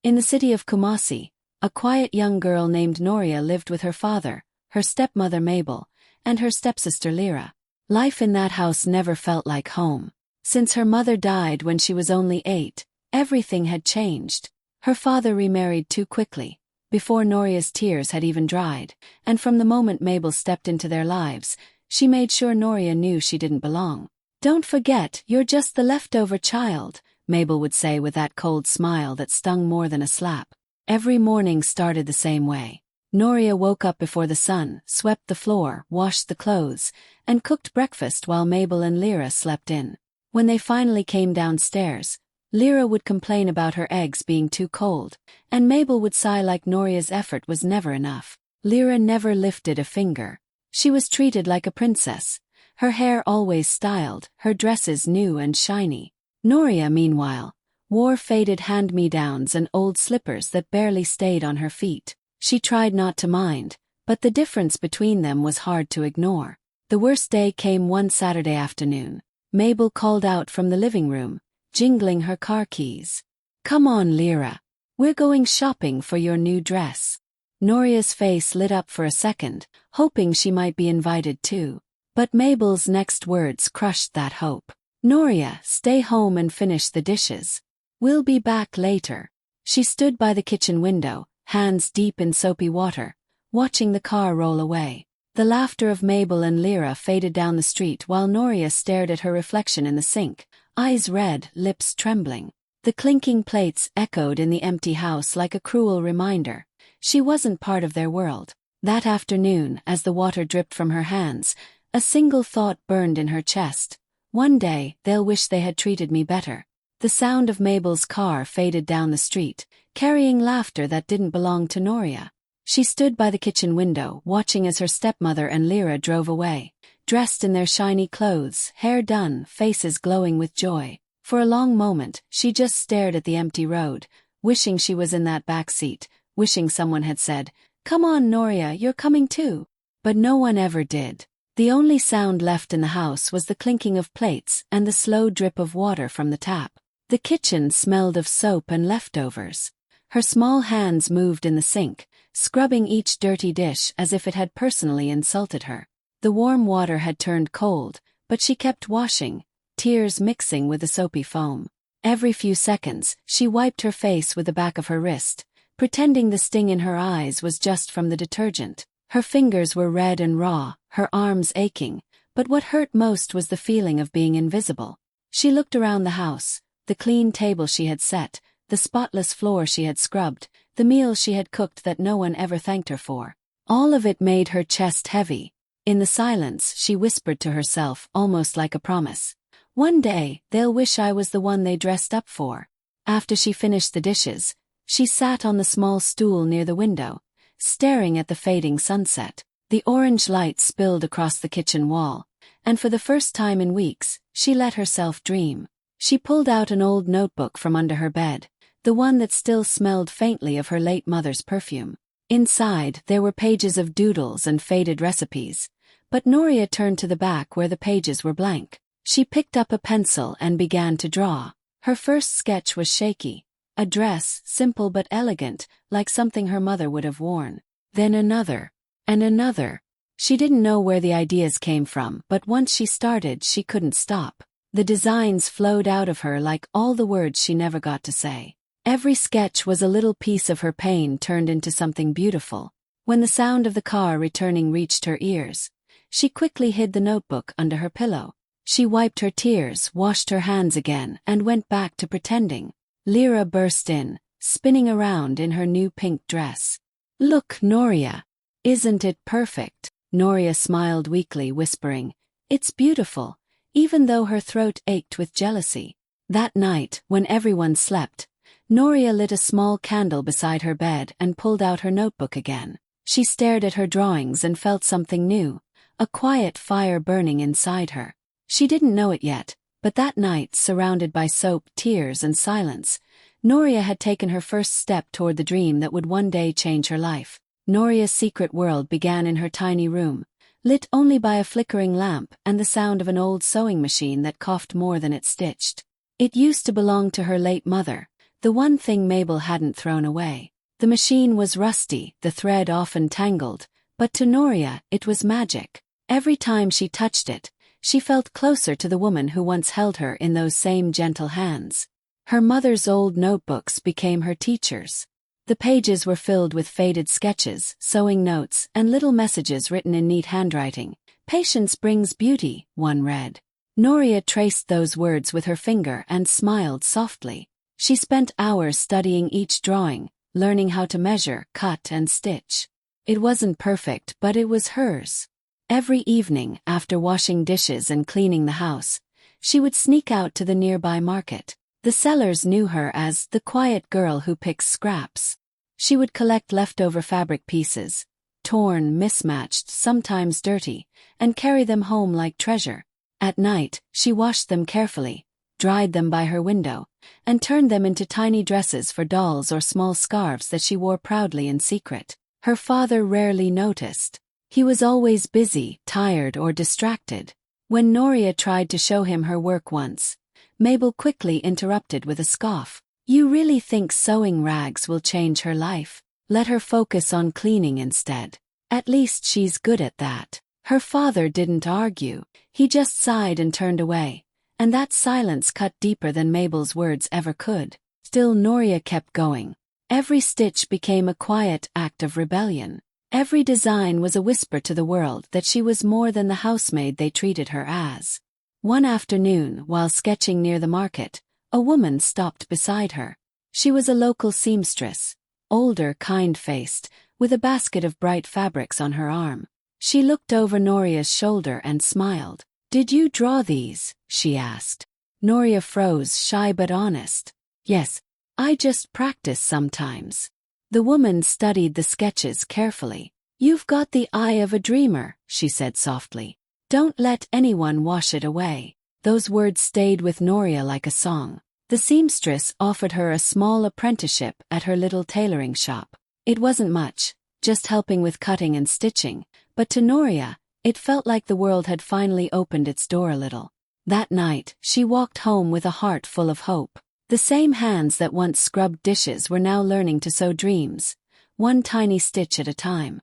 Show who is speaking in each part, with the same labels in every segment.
Speaker 1: In the city of Kumasi, a quiet young girl named Noria lived with her father, her stepmother Mabel, and her stepsister Lyra. Life in that house never felt like home. Since her mother died when she was only 8, everything had changed. Her father remarried too quickly, before Noria's tears had even dried, and from the moment Mabel stepped into their lives, she made sure Noria knew she didn't belong. "Don't forget, you're just the leftover child," Mabel would say with that cold smile that stung more than a slap. Every morning started the same way. Noria woke up before the sun, swept the floor, washed the clothes, and cooked breakfast while Mabel and Lyra slept in. When they finally came downstairs, Lyra would complain about her eggs being too cold, and Mabel would sigh like Noria's effort was never enough. Lyra never lifted a finger. She was treated like a princess, her hair always styled, her dresses new and shiny. Noria, meanwhile, wore faded hand-me-downs and old slippers that barely stayed on her feet. She tried not to mind, but the difference between them was hard to ignore. The worst day came one Saturday afternoon. Mabel called out from the living room, jingling her car keys. "Come on, Lyra. We're going shopping for your new dress." Noria's face lit up for a second, hoping she might be invited too. But Mabel's next words crushed that hope. "Noria, stay home and finish the dishes. We'll be back later." She stood by the kitchen window, hands deep in soapy water, watching the car roll away. The laughter of Mabel and Lyra faded down the street while Noria stared at her reflection in the sink, eyes red, lips trembling. The clinking plates echoed in the empty house like a cruel reminder. She wasn't part of their world. That afternoon, as the water dripped from her hands, a single thought burned in her chest. "One day, they'll wish they had treated me better." The sound of Mabel's car faded down the street, carrying laughter that didn't belong to Noria. She stood by the kitchen window, watching as her stepmother and Lyra drove away, dressed in their shiny clothes, hair done, faces glowing with joy. For a long moment, she just stared at the empty road, wishing she was in that back seat, wishing someone had said, "Come on, Noria, you're coming too." But no one ever did. The only sound left in the house was the clinking of plates and the slow drip of water from the tap. The kitchen smelled of soap and leftovers. Her small hands moved in the sink, scrubbing each dirty dish as if it had personally insulted her. The warm water had turned cold, but she kept washing, tears mixing with the soapy foam. Every few seconds, she wiped her face with the back of her wrist, pretending the sting in her eyes was just from the detergent. Her fingers were red and raw, her arms aching, but what hurt most was the feeling of being invisible. She looked around the house, the clean table she had set, the spotless floor she had scrubbed, the meals she had cooked that no one ever thanked her for. All of it made her chest heavy. In the silence, she whispered to herself, almost like a promise. "One day, they'll wish I was the one they dressed up for." After she finished the dishes, she sat on the small stool near the window, staring at the fading sunset. The orange light spilled across the kitchen wall, and for the first time in weeks, she let herself dream. She pulled out an old notebook from under her bed, the one that still smelled faintly of her late mother's perfume. Inside, there were pages of doodles and faded recipes, but Noria turned to the back where the pages were blank. She picked up a pencil and began to draw. Her first sketch was shaky, a dress, simple but elegant, like something her mother would have worn. Then another, and another. She didn't know where the ideas came from, but once she started, she couldn't stop. The designs flowed out of her like all the words she never got to say. Every sketch was a little piece of her pain turned into something beautiful. When the sound of the car returning reached her ears, she quickly hid the notebook under her pillow. She wiped her tears, washed her hands again, and went back to pretending. Lyra burst in, spinning around in her new pink dress. "Look, Noria. Isn't it perfect?" Noria smiled weakly, whispering, "It's beautiful," even though her throat ached with jealousy. That night, when everyone slept, Noria lit a small candle beside her bed and pulled out her notebook again. She stared at her drawings and felt something new, a quiet fire burning inside her. She didn't know it yet, but that night, surrounded by soap, tears, and silence, Noria had taken her first step toward the dream that would one day change her life. Noria's secret world began in her tiny room, lit only by a flickering lamp and the sound of an old sewing machine that coughed more than it stitched. It used to belong to her late mother, the one thing Mabel hadn't thrown away. The machine was rusty, the thread often tangled, but to Noria it was magic. Every time she touched it, she felt closer to the woman who once held her in those same gentle hands. Her mother's old notebooks became her teachers. The pages were filled with faded sketches, sewing notes, and little messages written in neat handwriting. "Patience brings beauty," one read. Noria traced those words with her finger and smiled softly. She spent hours studying each drawing, learning how to measure, cut, and stitch. It wasn't perfect, but it was hers. Every evening, after washing dishes and cleaning the house, she would sneak out to the nearby market. The sellers knew her as the quiet girl who picks scraps. She would collect leftover fabric pieces, torn, mismatched, sometimes dirty, and carry them home like treasure. At night, she washed them carefully, dried them by her window, and turned them into tiny dresses for dolls or small scarves that she wore proudly in secret. Her father rarely noticed. He was always busy, tired, or distracted. When Noria tried to show him her work once, Mabel quickly interrupted with a scoff. "You really think sewing rags will change her life? Let her focus on cleaning instead. At least she's good at that." Her father didn't argue. He just sighed and turned away, and that silence cut deeper than Mabel's words ever could. Still, Noria kept going. Every stitch became a quiet act of rebellion. Every design was a whisper to the world that she was more than the housemaid they treated her as. One afternoon, while sketching near the market, a woman stopped beside her. She was a local seamstress, older, kind-faced, with a basket of bright fabrics on her arm. She looked over Noria's shoulder and smiled. "Did you draw these?" she asked. Noria froze, shy but honest. "Yes, I just practice sometimes." The woman studied the sketches carefully. "You've got the eye of a dreamer," she said softly. "Don't let anyone wash it away." Those words stayed with Noria like a song. The seamstress offered her a small apprenticeship at her little tailoring shop. It wasn't much, just helping with cutting and stitching, but to Noria, it felt like the world had finally opened its door a little. That night, she walked home with a heart full of hope. The same hands that once scrubbed dishes were now learning to sew dreams, one tiny stitch at a time.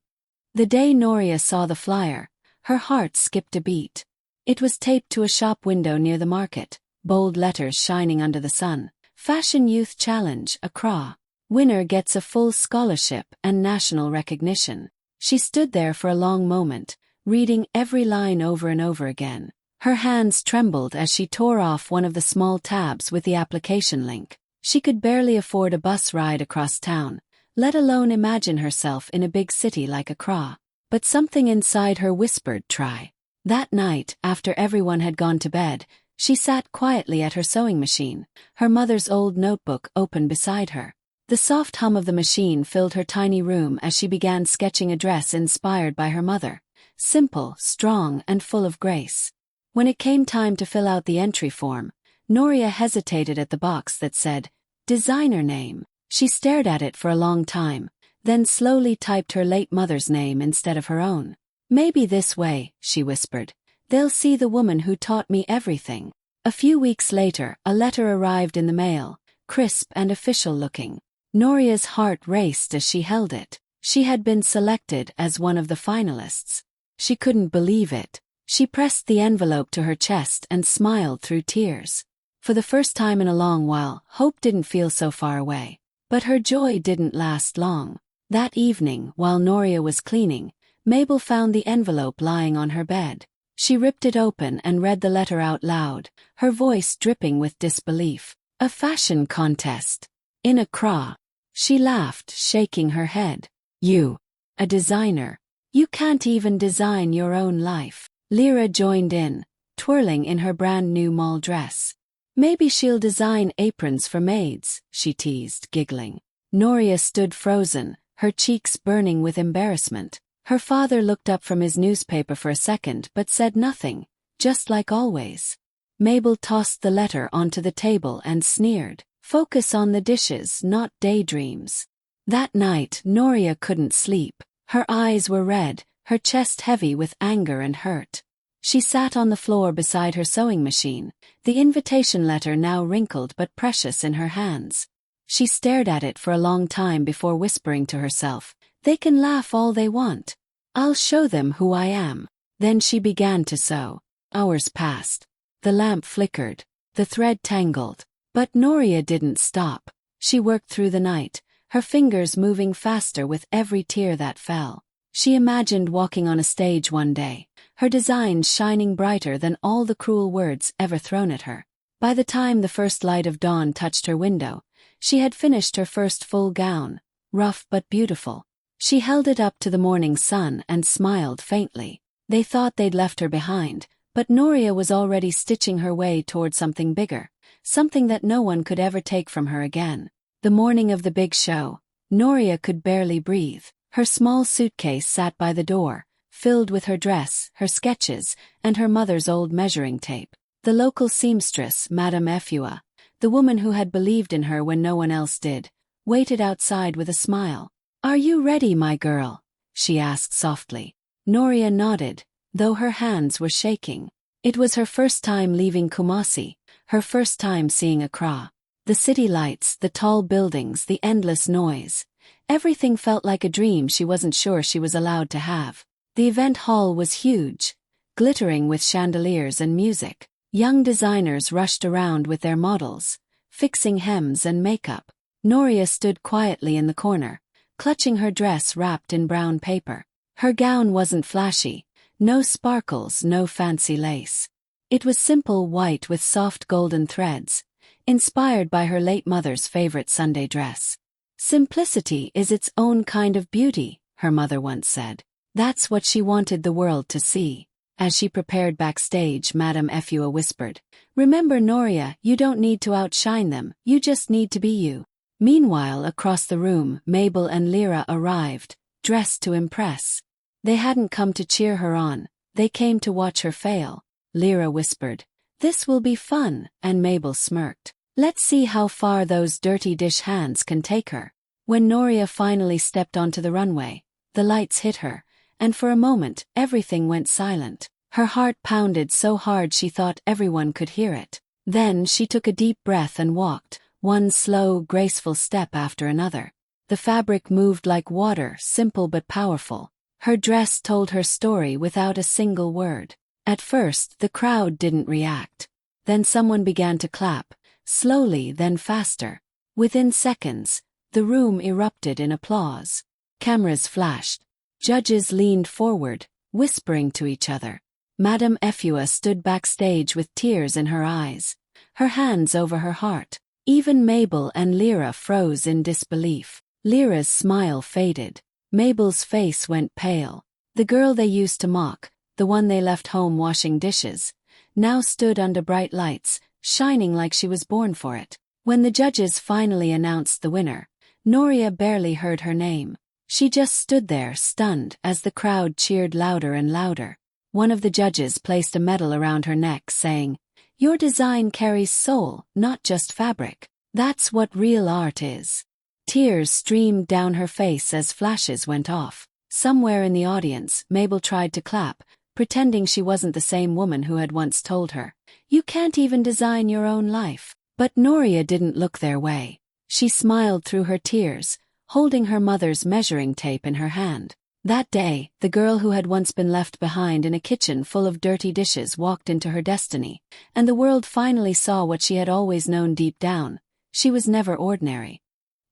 Speaker 1: The day Noria saw the flyer, her heart skipped a beat. It was taped to a shop window near the market, bold letters shining under the sun. "Fashion Youth Challenge, Accra. Winner gets a full scholarship and national recognition." She stood there for a long moment, reading every line over and over again. Her hands trembled as she tore off one of the small tabs with the application link. She could barely afford a bus ride across town, let alone imagine herself in a big city like Accra. But something inside her whispered, "Try." That night, after everyone had gone to bed, she sat quietly at her sewing machine, her mother's old notebook open beside her. The soft hum of the machine filled her tiny room as she began sketching a dress inspired by her mother, simple, strong, and full of grace. When it came time to fill out the entry form, Noria hesitated at the box that said, "Designer name." She stared at it for a long time, then slowly typed her late mother's name instead of her own. "Maybe this way," she whispered, "they'll see the woman who taught me everything." A few weeks later, a letter arrived in the mail, crisp and official looking. Noria's heart raced as she held it. She had been selected as one of the finalists. She couldn't believe it. She pressed the envelope to her chest and smiled through tears. For the first time in a long while, hope didn't feel so far away. But her joy didn't last long. That evening, while Noria was cleaning, Mabel found the envelope lying on her bed. She ripped it open and read the letter out loud, her voice dripping with disbelief. "A fashion contest. In Accra." She laughed, shaking her head. "You, a designer. You can't even design your own life." Lyra joined in, twirling in her brand-new mall dress. "Maybe she'll design aprons for maids," she teased, giggling. Noria stood frozen, her cheeks burning with embarrassment. Her father looked up from his newspaper for a second but said nothing, just like always. Mabel tossed the letter onto the table and sneered. "Focus on the dishes, not daydreams." That night, Noria couldn't sleep. Her eyes were red, her chest heavy with anger and hurt. She sat on the floor beside her sewing machine, the invitation letter now wrinkled but precious in her hands. She stared at it for a long time before whispering to herself, "They can laugh all they want. I'll show them who I am." Then she began to sew. Hours passed. The lamp flickered. The thread tangled. But Noria didn't stop. She worked through the night, her fingers moving faster with every tear that fell. She imagined walking on a stage one day, her designs shining brighter than all the cruel words ever thrown at her. By the time the first light of dawn touched her window, she had finished her first full gown, rough but beautiful. She held it up to the morning sun and smiled faintly. They thought they'd left her behind, but Noria was already stitching her way toward something bigger, something that no one could ever take from her again. The morning of the big show, Noria could barely breathe. Her small suitcase sat by the door, filled with her dress, her sketches, and her mother's old measuring tape. The local seamstress, Madame Efua, the woman who had believed in her when no one else did, waited outside with a smile. "Are you ready, my girl?" she asked softly. Noria nodded, though her hands were shaking. It was her first time leaving Kumasi, her first time seeing Accra. The city lights, the tall buildings, the endless noise. Everything felt like a dream she wasn't sure she was allowed to have. The event hall was huge, glittering with chandeliers and music. Young designers rushed around with their models, fixing hems and makeup. Noria stood quietly in the corner, clutching her dress wrapped in brown paper. Her gown wasn't flashy, no sparkles, no fancy lace. It was simple white with soft golden threads, inspired by her late mother's favorite Sunday dress. "Simplicity is its own kind of beauty," her mother once said. That's what she wanted the world to see. As she prepared backstage, Madame Efua whispered, "Remember, Noria, you don't need to outshine them, you just need to be you." Meanwhile, across the room, Mabel and Lyra arrived, dressed to impress. They hadn't come to cheer her on, they came to watch her fail. Lyra whispered, "This will be fun," and Mabel smirked. "Let's see how far those dirty dish hands can take her." When Noria finally stepped onto the runway, the lights hit her, and for a moment, everything went silent. Her heart pounded so hard she thought everyone could hear it. Then she took a deep breath and walked, one slow, graceful step after another. The fabric moved like water, simple but powerful. Her dress told her story without a single word. At first, the crowd didn't react. Then someone began to clap, slowly, then faster. Within seconds, the room erupted in applause. Cameras flashed. Judges leaned forward, whispering to each other. Madame Efua stood backstage with tears in her eyes, her hands over her heart. Even Mabel and Lyra froze in disbelief. Lyra's smile faded. Mabel's face went pale. The girl they used to mock, the one they left home washing dishes, now stood under bright lights, shining like she was born for it. When the judges finally announced the winner, Noria barely heard her name. She just stood there, stunned, as the crowd cheered louder and louder. One of the judges placed a medal around her neck, saying, "Your design carries soul, not just fabric. That's what real art is." Tears streamed down her face as flashes went off. Somewhere in the audience, Mabel tried to clap, pretending she wasn't the same woman who had once told her, "You can't even design your own life." But Noria didn't look their way. She smiled through her tears, holding her mother's measuring tape in her hand. That day, the girl who had once been left behind in a kitchen full of dirty dishes walked into her destiny, and the world finally saw what she had always known deep down. She was never ordinary.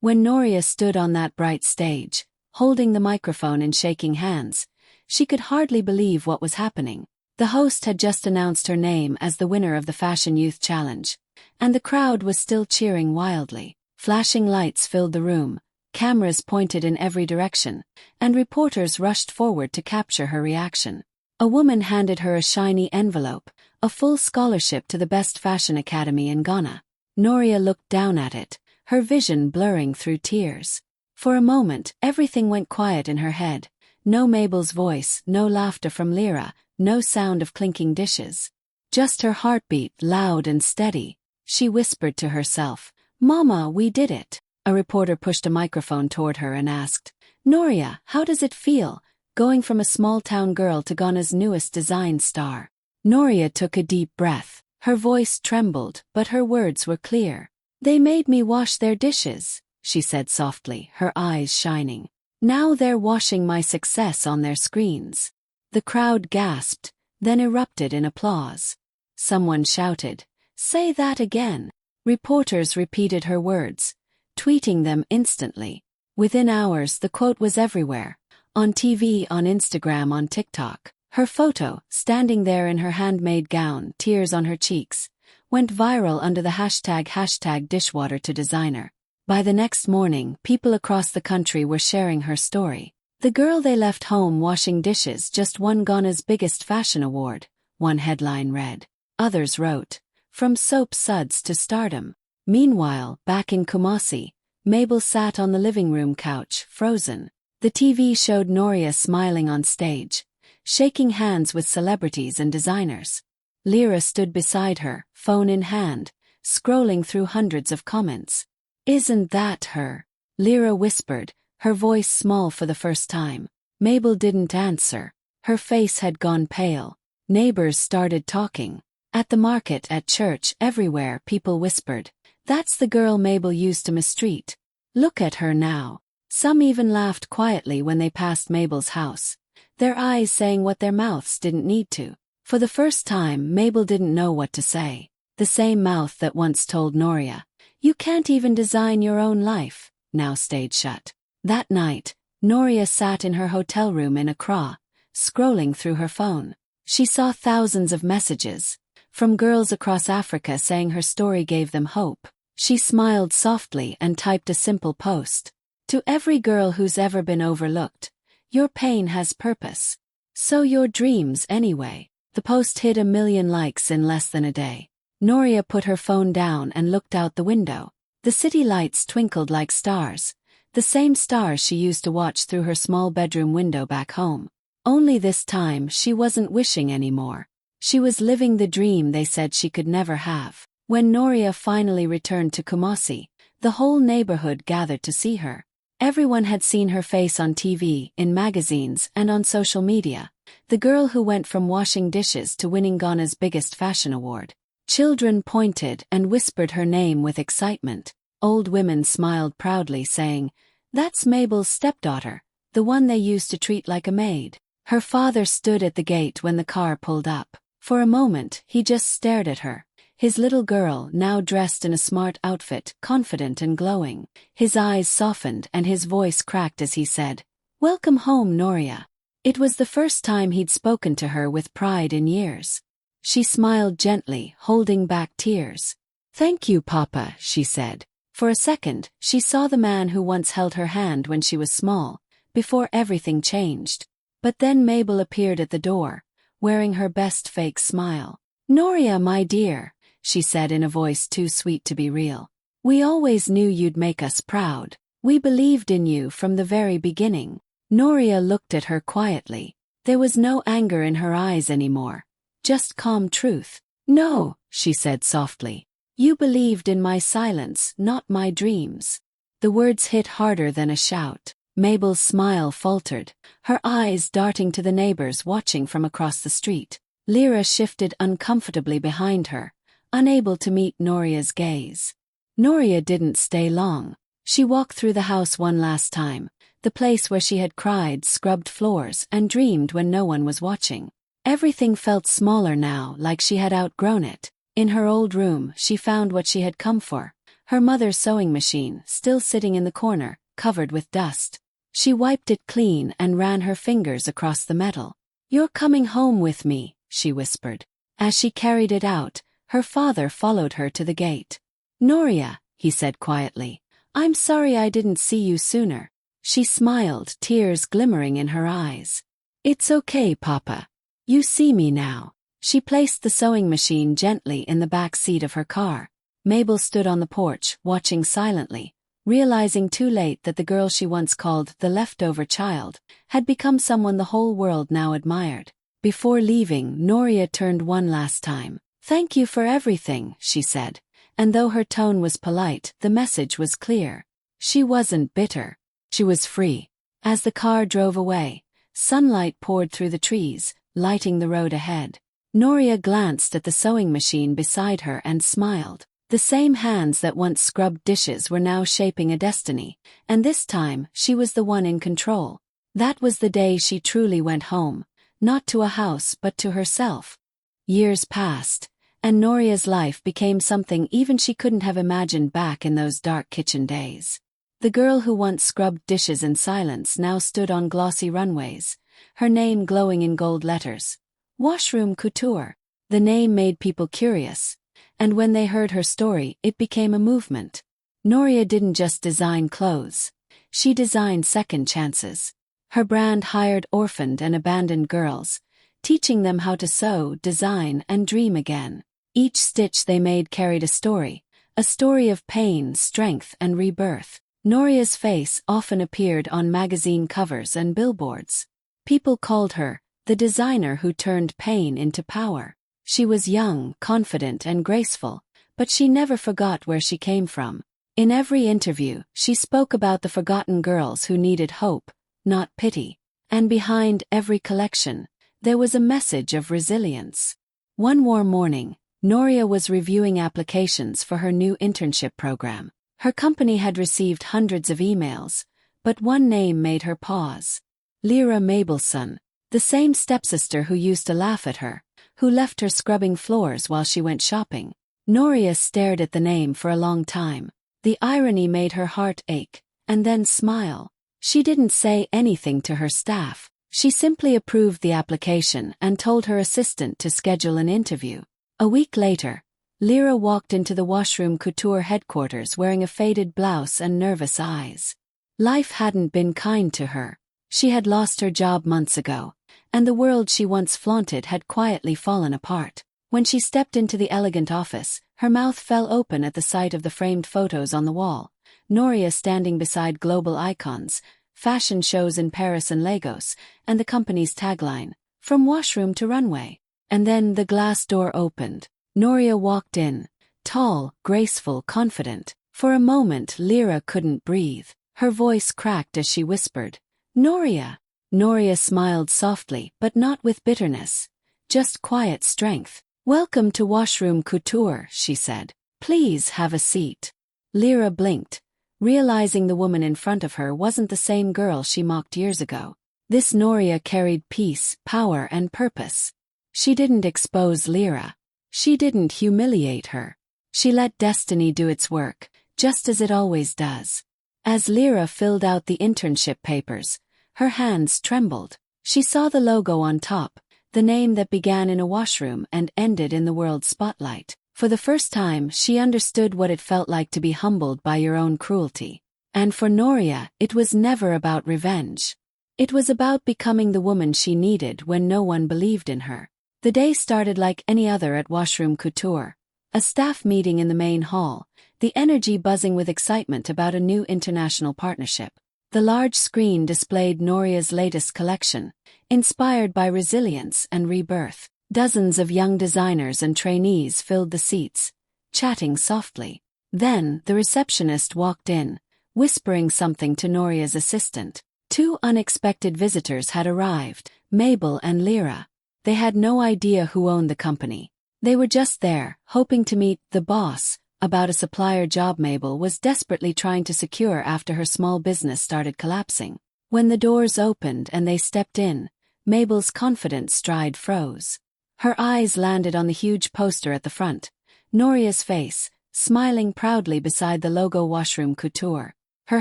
Speaker 1: When Noria stood on that bright stage, holding the microphone in shaking hands, she could hardly believe what was happening. The host had just announced her name as the winner of the Fashion Youth Challenge, and the crowd was still cheering wildly. Flashing lights filled the room, cameras pointed in every direction, and reporters rushed forward to capture her reaction. A woman handed her a shiny envelope, a full scholarship to the best fashion academy in Ghana. Noria looked down at it, her vision blurring through tears. For a moment, everything went quiet in her head. No Mabel's voice, no laughter from Lyra, no sound of clinking dishes. Just her heartbeat, loud and steady. She whispered to herself, "Mama, we did it." A reporter pushed a microphone toward her and asked, "Noria, how does it feel, going from a small-town girl to Ghana's newest design star?" Noria took a deep breath. Her voice trembled, but her words were clear. They made me wash their dishes, she said softly, her eyes shining. Now they're washing my success on their screens. The crowd gasped, then erupted in applause. Someone shouted, "Say that again." Reporters repeated her words, tweeting them instantly. Within hours, the quote was everywhere. On TV, on Instagram, on TikTok. Her photo, standing there in her handmade gown, tears on her cheeks, went viral under the hashtag dishwater to designer. By the next morning, people across the country were sharing her story. The girl they left home washing dishes just won Ghana's biggest fashion award, one headline read. Others wrote, "From soap suds to stardom." Meanwhile, back in Kumasi, Mabel sat on the living room couch, frozen. The TV showed Noria smiling on stage, shaking hands with celebrities and designers. Lyra stood beside her, phone in hand, scrolling through hundreds of comments. "Isn't that her?" Lyra whispered, her voice small for the first time. Mabel didn't answer. Her face had gone pale. Neighbors started talking. At the market, at church, everywhere, people whispered, "That's the girl Mabel used to mistreat. Look at her now." Some even laughed quietly when they passed Mabel's house, their eyes saying what their mouths didn't need to. For the first time, Mabel didn't know what to say. The same mouth that once told Noria, "You can't even design your own life," now stayed shut. That night, Noria sat in her hotel room in Accra, scrolling through her phone. She saw thousands of messages, from girls across Africa saying her story gave them hope. She smiled softly and typed a simple post. "To every girl who's ever been overlooked, your pain has purpose. So your dreams anyway." The post hit 1 million likes in less than a day. Noria put her phone down and looked out the window. The city lights twinkled like stars, the same stars she used to watch through her small bedroom window back home. Only this time she wasn't wishing anymore. She was living the dream they said she could never have. When Noria finally returned to Kumasi, the whole neighborhood gathered to see her. Everyone had seen her face on TV, in magazines, and on social media. The girl who went from washing dishes to winning Ghana's biggest fashion award. Children pointed and whispered her name with excitement. Old women smiled proudly, saying, "That's Mabel's stepdaughter, the one they used to treat like a maid." Her father stood at the gate when the car pulled up. For a moment, he just stared at her. His little girl, now dressed in a smart outfit, confident and glowing. His eyes softened and his voice cracked as he said, "Welcome home, Noria." It was the first time he'd spoken to her with pride in years. She smiled gently, holding back tears. "Thank you, Papa," she said. For a second, she saw the man who once held her hand when she was small, before everything changed. But then Mabel appeared at the door, wearing her best fake smile. "Noria, my dear," she said in a voice too sweet to be real. "We always knew you'd make us proud. We believed in you from the very beginning." Noria looked at her quietly. There was no anger in her eyes anymore, just calm truth. "No," she said softly. "You believed in my silence, not my dreams." The words hit harder than a shout. Mabel's smile faltered, her eyes darting to the neighbors watching from across the street. Lyra shifted uncomfortably behind her, unable to meet Noria's gaze. Noria didn't stay long. She walked through the house one last time, the place where she had cried, scrubbed floors, and dreamed when no one was watching. Everything felt smaller now, like she had outgrown it. In her old room, she found what she had come for, her mother's sewing machine, still sitting in the corner, covered with dust. She wiped it clean and ran her fingers across the metal. "You're coming home with me," she whispered. As she carried it out, her father followed her to the gate. "Noria," he said quietly, "I'm sorry I didn't see you sooner." She smiled, tears glimmering in her eyes. "It's okay, Papa. You see me now." She placed the sewing machine gently in the back seat of her car. Mabel stood on the porch, watching silently, realizing too late that the girl she once called the leftover child had become someone the whole world now admired. Before leaving, Noria turned one last time. "Thank you for everything," she said, and though her tone was polite, the message was clear. She wasn't bitter. She was free. As the car drove away, sunlight poured through the trees, lighting the road ahead. Noria glanced at the sewing machine beside her and smiled. The same hands that once scrubbed dishes were now shaping a destiny, and this time she was the one in control. That was the day she truly went home, not to a house but to herself. Years passed, and Noria's life became something even she couldn't have imagined back in those dark kitchen days. The girl who once scrubbed dishes in silence now stood on glossy runways, her name glowing in gold letters. Washroom Couture. The name made people curious, and when they heard her story, it became a movement. Noria didn't just design clothes. She designed second chances. Her brand hired orphaned and abandoned girls, teaching them how to sew, design, and dream again. Each stitch they made carried a story of pain, strength, and rebirth. Noria's face often appeared on magazine covers and billboards. People called her the designer who turned pain into power. She was young, confident, and graceful, but she never forgot where she came from. In every interview, she spoke about the forgotten girls who needed hope, not pity. And behind every collection, there was a message of resilience. One warm morning, Noria was reviewing applications for her new internship program. Her company had received hundreds of emails, but one name made her pause. Lyra Mabelson, the same stepsister who used to laugh at her, who left her scrubbing floors while she went shopping. Noria stared at the name for a long time. The irony made her heart ache, and then smile. She didn't say anything to her staff. She simply approved the application and told her assistant to schedule an interview. A week later, Lyra walked into the Washroom Couture headquarters wearing a faded blouse and nervous eyes. Life hadn't been kind to her. She had lost her job months ago, and the world she once flaunted had quietly fallen apart. When she stepped into the elegant office, her mouth fell open at the sight of the framed photos on the wall. Noria standing beside global icons, fashion shows in Paris and Lagos, and the company's tagline, "From washroom to runway." And then the glass door opened. Noria walked in, tall, graceful, confident. For a moment Lyra couldn't breathe. Her voice cracked as she whispered, "Noria." Noria smiled softly, but not with bitterness, just quiet strength. "Welcome to Washroom Couture," she said. "Please have a seat." Lyra blinked, realizing the woman in front of her wasn't the same girl she mocked years ago. This Noria carried peace, power, and purpose. She didn't expose Lyra. She didn't humiliate her. She let destiny do its work, just as it always does. As Lyra filled out the internship papers, her hands trembled. She saw the logo on top, the name that began in a washroom and ended in the world's spotlight. For the first time, she understood what it felt like to be humbled by your own cruelty. And for Noria, it was never about revenge. It was about becoming the woman she needed when no one believed in her. The day started like any other at Washroom Couture. A staff meeting in the main hall, the energy buzzing with excitement about a new international partnership. The large screen displayed Noria's latest collection, inspired by resilience and rebirth. Dozens of young designers and trainees filled the seats, chatting softly. Then, the receptionist walked in, whispering something to Noria's assistant. Two unexpected visitors had arrived, Mabel and Lyra. They had no idea who owned the company. They were just there, hoping to meet the boss about a supplier job Mabel was desperately trying to secure after her small business started collapsing. When the doors opened and they stepped in, Mabel's confident stride froze. Her eyes landed on the huge poster at the front, Noria's face, smiling proudly beside the logo Washroom Couture. Her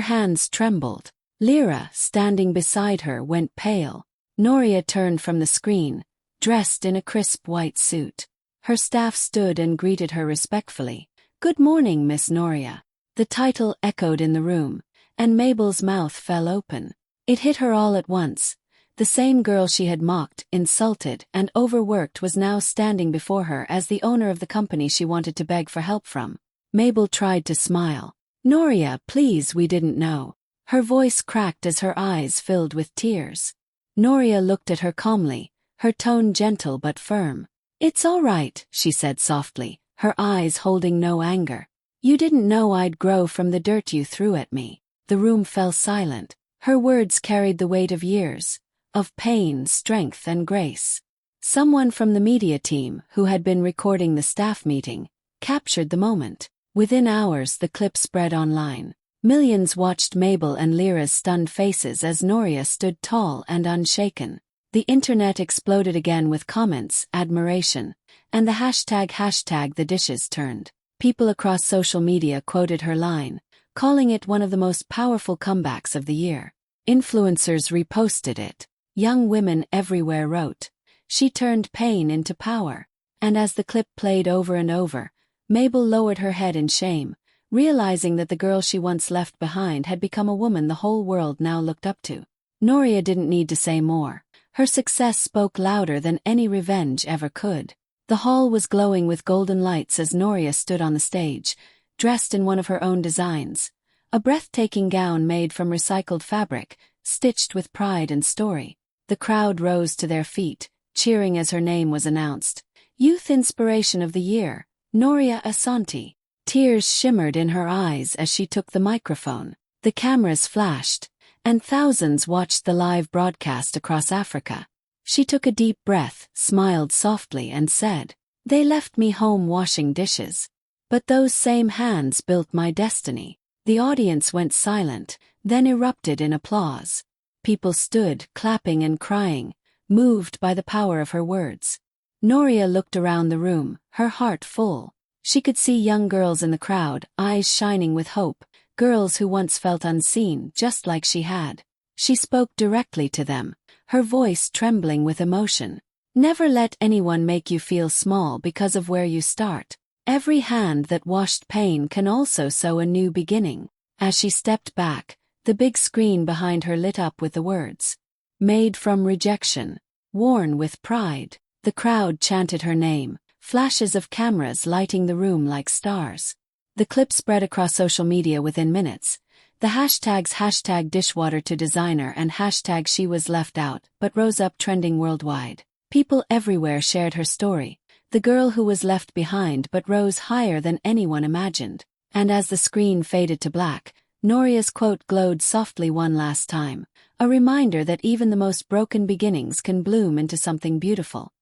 Speaker 1: hands trembled. Lyra, standing beside her, went pale. Noria turned from the screen, dressed in a crisp white suit. Her staff stood and greeted her respectfully. "Good morning, Miss Noria." The title echoed in the room, and Mabel's mouth fell open. It hit her all at once. The same girl she had mocked, insulted, and overworked was now standing before her as the owner of the company she wanted to beg for help from. Mabel tried to smile. "Noria, please, we didn't know." Her voice cracked as her eyes filled with tears. Noria looked at her calmly, her tone gentle but firm. "It's all right," she said softly, her eyes holding no anger. "You didn't know I'd grow from the dirt you threw at me." The room fell silent. Her words carried the weight of years, of pain, strength, and grace. Someone from the media team, who had been recording the staff meeting, captured the moment. Within hours, the clip spread online. Millions watched Mabel and Lyra's stunned faces as Noria stood tall and unshaken. The internet exploded again with comments, admiration, and the hashtag the dishes turned. People across social media quoted her line, calling it one of the most powerful comebacks of the year. Influencers reposted it. Young women everywhere wrote, "She turned pain into power." And as the clip played over and over, Mabel lowered her head in shame, realizing that the girl she once left behind had become a woman the whole world now looked up to. Noria didn't need to say more. Her success spoke louder than any revenge ever could. The hall was glowing with golden lights as Noria stood on the stage, dressed in one of her own designs. A breathtaking gown made from recycled fabric, stitched with pride and story. The crowd rose to their feet, cheering as her name was announced. Youth Inspiration of the Year, Noria Asante. Tears shimmered in her eyes as she took the microphone. The cameras flashed, and thousands watched the live broadcast across Africa. She took a deep breath, smiled softly and said, "They left me home washing dishes. But those same hands built my destiny." The audience went silent, then erupted in applause. People stood, clapping and crying, moved by the power of her words. Noria looked around the room, her heart full. She could see young girls in the crowd, eyes shining with hope, girls who once felt unseen, just like she had. She spoke directly to them, her voice trembling with emotion. Never let anyone make you feel small because of where you start. Every hand that washed pain can also sew a new beginning. As she stepped back, the big screen behind her lit up with the words, "Made from rejection, worn with pride." The crowd chanted her name, flashes of cameras lighting the room like stars. The clip spread across social media within minutes. The hashtags #dishwater to designer and #she was left out but rose up trending worldwide. People everywhere shared her story, the girl who was left behind but rose higher than anyone imagined. And as the screen faded to black, Noria's quote glowed softly one last time, a reminder that even the most broken beginnings can bloom into something beautiful.